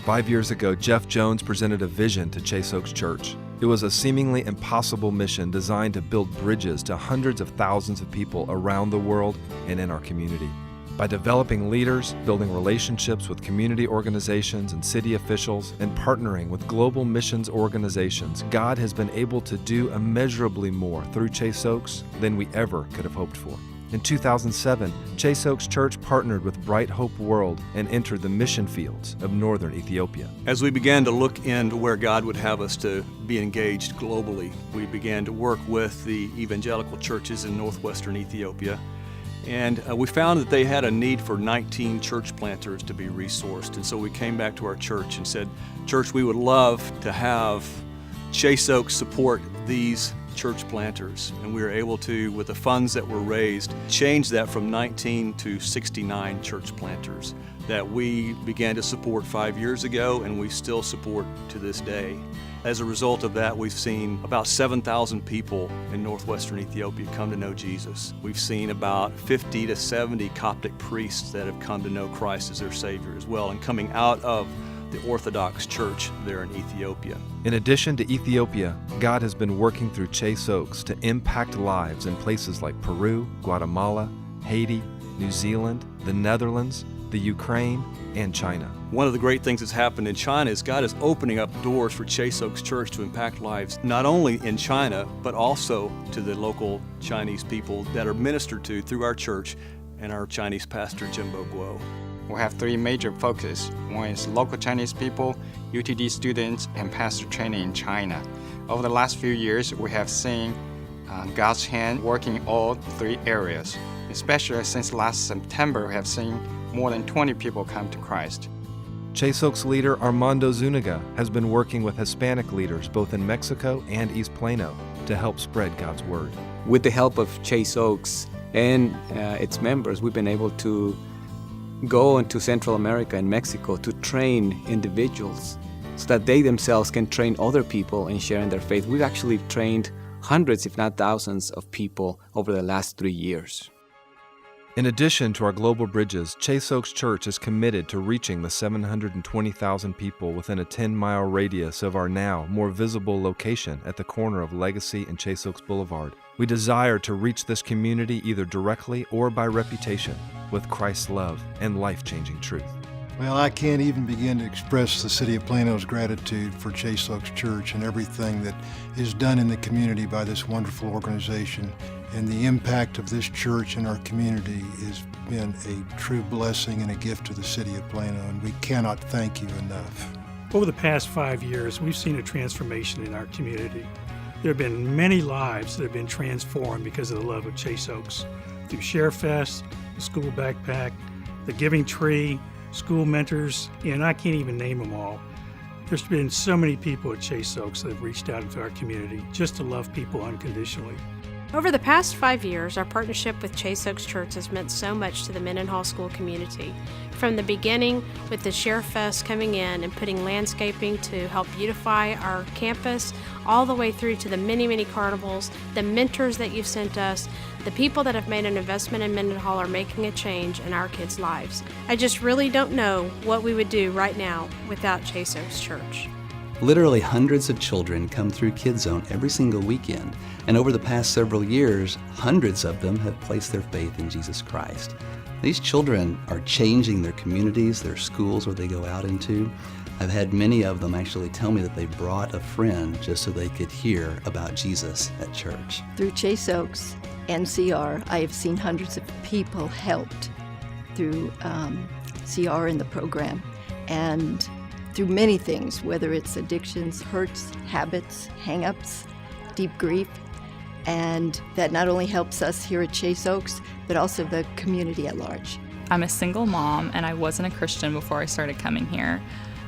5 years ago, Jeff Jones presented a vision to Chase Oaks Church. It was a seemingly impossible mission designed to build bridges to hundreds of thousands of people around the world and in our community. By developing leaders, building relationships with community organizations and city officials, and partnering with global missions organizations, God has been able to do immeasurably more through Chase Oaks than we ever could have hoped for. In 2007, Chase Oaks Church partnered with Bright Hope World and entered the mission fields of northern Ethiopia. As we began to look into where God would have us to be engaged globally, we began to work with the evangelical churches in northwestern Ethiopia. And we found that they had a need for 19 church planters to be resourced. And so we came back to our church and said, Church, we would love to have Chase Oaks support these church planters. And we were able to, with the funds that were raised, change that from 19 to 69 church planters that we began to support 5 years ago and we still support to this day. As a result of that, we've seen about 7,000 people in northwestern Ethiopia come to know Jesus. We've seen about 50 to 70 Coptic priests that have come to know Christ as their Savior as well, and coming out of the Orthodox Church there in Ethiopia. In addition to Ethiopia, God has been working through Chase Oaks to impact lives in places like Peru, Guatemala, Haiti, New Zealand, the Netherlands, the Ukraine, and China. One of the great things that's happened in China is God is opening up doors for Chase Oaks Church to impact lives, not only in China, but also to the local Chinese people that are ministered to through our church and our Chinese pastor, Jimbo Guo. We have three major focuses. One is local Chinese people, UTD students, and pastor training in China. Over the last few years, we have seen God's hand working in all three areas. Especially since last September, we have seen more than 20 people come to Christ. Chase Oaks leader Armando Zuniga has been working with Hispanic leaders both in Mexico and East Plano to help spread God's word. With the help of Chase Oaks and its members, we've been able to go into Central America and Mexico to train individuals so that they themselves can train other people in sharing their faith. We've actually trained hundreds, if not thousands, of people over the last 3 years. In addition to our global bridges, Chase Oaks Church is committed to reaching the 720,000 people within a 10-mile radius of our now more visible location at the corner of Legacy and Chase Oaks Boulevard. We desire to reach this community either directly or by reputation with Christ's love and life-changing truth. Well, I can't even begin to express the City of Plano's gratitude for Chase Oaks Church and everything that is done in the community by this wonderful organization. And the impact of this church in our community has been a true blessing and a gift to the City of Plano, and we cannot thank you enough. Over the past 5 years, we've seen a transformation in our community. There have been many lives that have been transformed because of the love of Chase Oaks. Through ShareFest, the School Backpack, the Giving Tree, school mentors, and I can't even name them all. There's been so many people at Chase Oaks that have reached out into our community just to love people unconditionally. Over the past 5 years, our partnership with Chase Oaks Church has meant so much to the Mendenhall School community. From the beginning, with the ShareFest coming in and putting landscaping to help beautify our campus, all the way through to the many, many carnivals, the mentors that you've sent us, the people that have made an investment in Mendenhall are making a change in our kids' lives. I just really don't know what we would do right now without Chase Oaks Church. Literally hundreds of children come through Kids Zone every single weekend, and over the past several years, hundreds of them have placed their faith in Jesus Christ. These children are changing their communities, their schools where they go out into. I've had many of them actually tell me that they brought a friend just so they could hear about Jesus at church. Through Chase Oaks and CR, I have seen hundreds of people helped through CR in the program, and through many things, whether it's addictions, hurts, habits, hang-ups, deep grief, and that not only helps us here at Chase Oaks, but also the community at large. I'm a single mom, and I wasn't a Christian before I started coming here.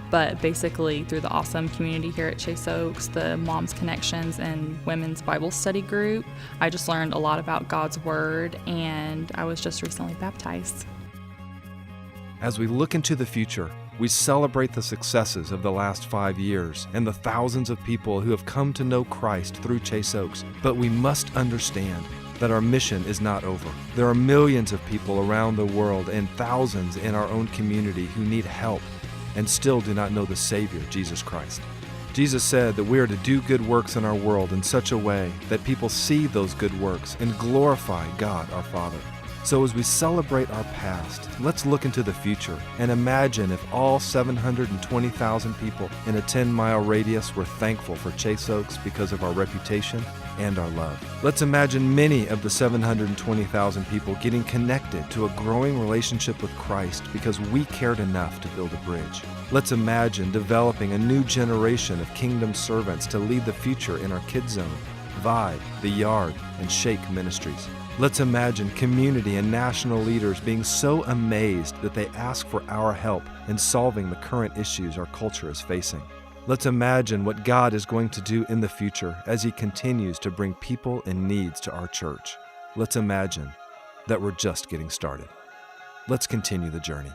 But basically, through the awesome community here at Chase Oaks, the Moms Connections and Women's Bible Study Group, I just learned a lot about God's Word, and I was just recently baptized. As we look into the future, we celebrate the successes of the last 5 years and the thousands of people who have come to know Christ through Chase Oaks. But we must understand that our mission is not over. There are millions of people around the world and thousands in our own community who need help and still do not know the Savior, Jesus Christ. Jesus said that we are to do good works in our world in such a way that people see those good works and glorify God our Father. So as we celebrate our past, let's look into the future and imagine if all 720,000 people in a 10-mile radius were thankful for Chase Oaks because of our reputation and our love. Let's imagine many of the 720,000 people getting connected to a growing relationship with Christ because we cared enough to build a bridge. Let's imagine developing a new generation of kingdom servants to lead the future in our Kids Zone, Vibe, The Yard, and Shake ministries. Let's imagine community and national leaders being so amazed that they ask for our help in solving the current issues our culture is facing. Let's imagine what God is going to do in the future as He continues to bring people in needs to our church. Let's imagine that we're just getting started. Let's continue the journey.